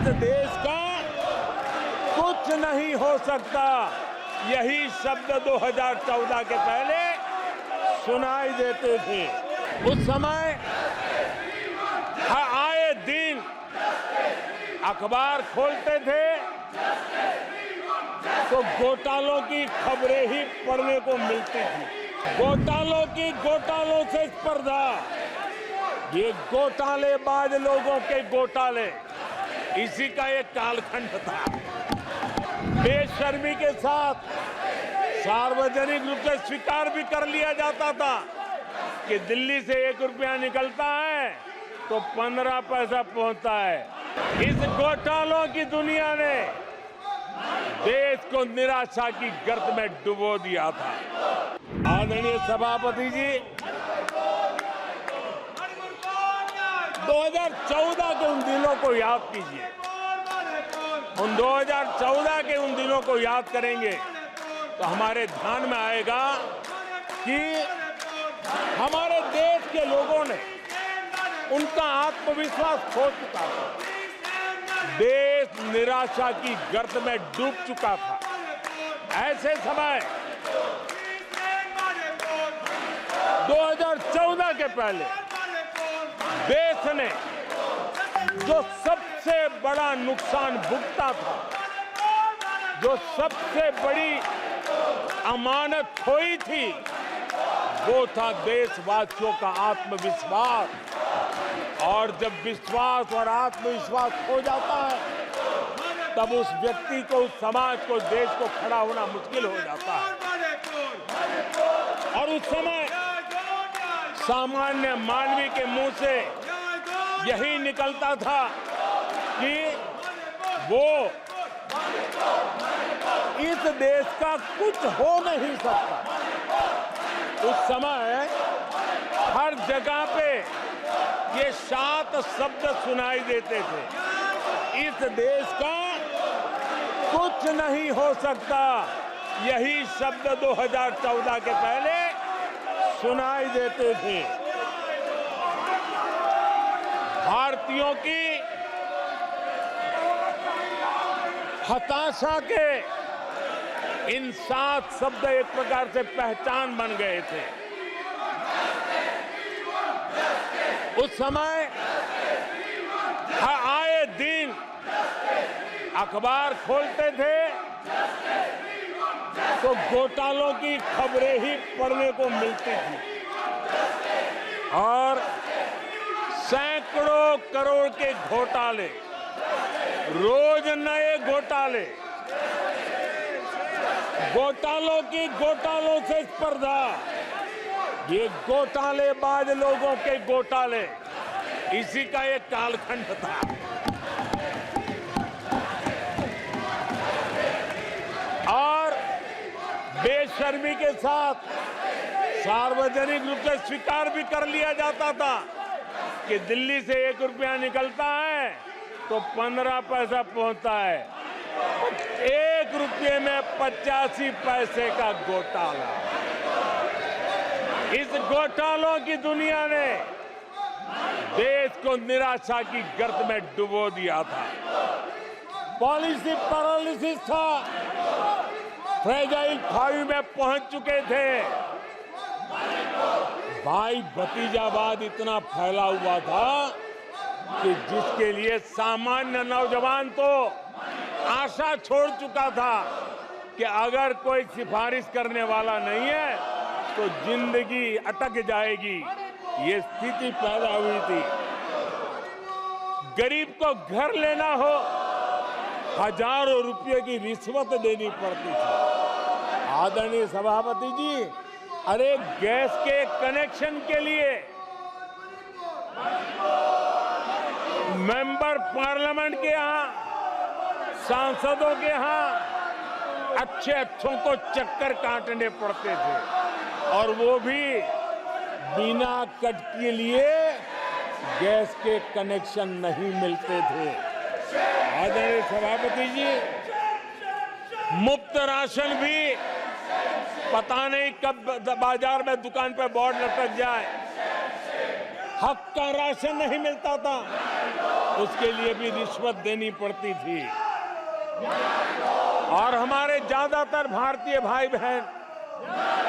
इस देश का कुछ नहीं हो सकता, यही शब्द 2014 के पहले सुनाई देते थे। उस समय आए दिन अखबार खोलते थे तो घोटालों की खबरें ही पढ़ने को मिलती थी। घोटालों से स्पर्धा, ये घोटालेबाज लोगों के घोटाले, इसी का एक कालखंड था। बेशर्मी के साथ सार्वजनिक रूप से स्वीकार भी कर लिया जाता था कि दिल्ली से 1 रुपया निकलता है तो 15 पैसा पहुंचता है। इस घोटालों की दुनिया ने देश को निराशा की गर्त में डुबो दिया था। आदरणीय सभापति जी, 2014 के उन दिनों को याद कीजिए। उन 2014 के उन दिनों को याद करेंगे तो हमारे ध्यान में आएगा कि हमारे देश के लोगों ने उनका आत्मविश्वास खो चुका था। देश निराशा की गर्त में डूब चुका था। ऐसे समय 2014 के पहले देश ने जो सबसे बड़ा नुकसान भुगता था, जो सबसे बड़ी अमानत खोई थी, वो था देशवासियों का आत्मविश्वास। और जब विश्वास और आत्मविश्वास खो जाता है तब उस व्यक्ति को, उस समाज को, देश को खड़ा होना मुश्किल हो जाता है। और उस समय सामान्य मानवी के मुंह से यही निकलता था कि वो इस देश का कुछ हो नहीं सकता। उस समय हर जगह पे ये 7 शब्द सुनाई देते थे, इस देश का कुछ नहीं हो सकता। यही शब्द 2014 के पहले सुनाई देते थे। भारतीयों की हताशा के इन 7 शब्द एक प्रकार से पहचान बन गए थे। उस समय आए दिन अखबार खोलते थे तो घोटालों की खबरें ही पढ़ने को मिलती थी और सैकड़ों करोड़ के घोटाले, रोज नए घोटाले, घोटालों से स्पर्धा, ये घोटालेबाज लोगों के घोटाले, इसी का एक कालखंड था। और बेशर्मी के साथ सार्वजनिक रूप से स्वीकार भी कर लिया जाता था कि दिल्ली से 1 रुपया निकलता है तो 15 पैसा पहुंचता है। 1 रुपये में 85 पैसे का घोटाला। इस घोटालों की दुनिया ने देश को निराशा की गर्त में डुबो दिया था। पॉलिसी पैरालिसिस था, फ्रेजाइल 5 में पहुंच चुके थे। भाई भतीजावाद इतना फैला हुआ था कि जिसके लिए सामान्य नौजवान तो आशा छोड़ चुका था कि अगर कोई सिफारिश करने वाला नहीं है तो जिंदगी अटक जाएगी। ये स्थिति पैदा हुई थी। गरीब को घर लेना हो, हजारों रुपये की रिश्वत देनी पड़ती थी। आदरणीय सभापति जी, अरे गैस के कनेक्शन के लिए मेंबर पार्लियामेंट के यहाँ, सांसदों के यहाँ अच्छों को चक्कर काटने पड़ते थे और वो भी बिना कट के लिए गैस के कनेक्शन नहीं मिलते थे। आदरणीय सभापति जी, मुफ्त राशन भी पता नहीं कब बाजार में दुकान पर बोर्ड लटक जाए, हक का राशन नहीं मिलता था। उसके लिए भी रिश्वत देनी पड़ती थी। और हमारे ज्यादातर भारतीय भाई बहन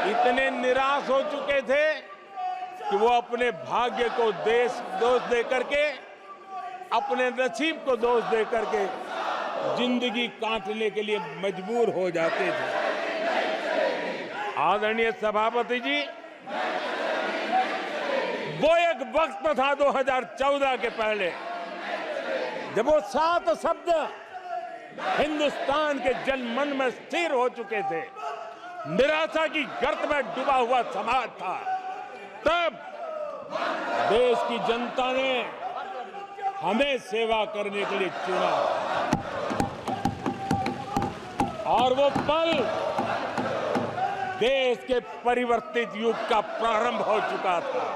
इतने निराश हो चुके थे कि वो अपने भाग्य को दोष दे करके, अपने नसीब को दोष दे करके जिंदगी काटने के लिए मजबूर हो जाते थे। आदरणीय सभापति जी, वो एक वक्त था 2014 के पहले, जब वो 7 शब्द हिंदुस्तान के जनमन में स्थिर हो चुके थे। निराशा की गर्त में डूबा हुआ समाज था। तब देश की जनता ने हमें सेवा करने के लिए चुना और वो पल देश के परिवर्तित युग का प्रारंभ हो चुका था।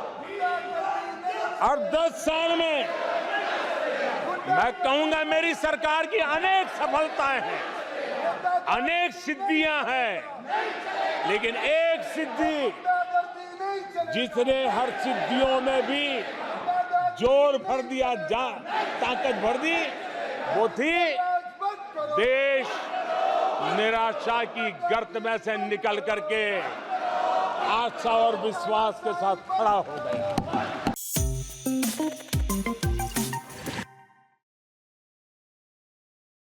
और 10 साल में मैं कहूंगा मेरी सरकार की अनेक सफलताएं हैं, अनेक सिद्धियां हैं, लेकिन एक सिद्धि जिसने हर सिद्धियों में भी जोर भर दिया, ताकत भर दी, वो थी देश निराशा की गर्त में से निकल करके आशा और विश्वास के साथ खड़ा हो गया।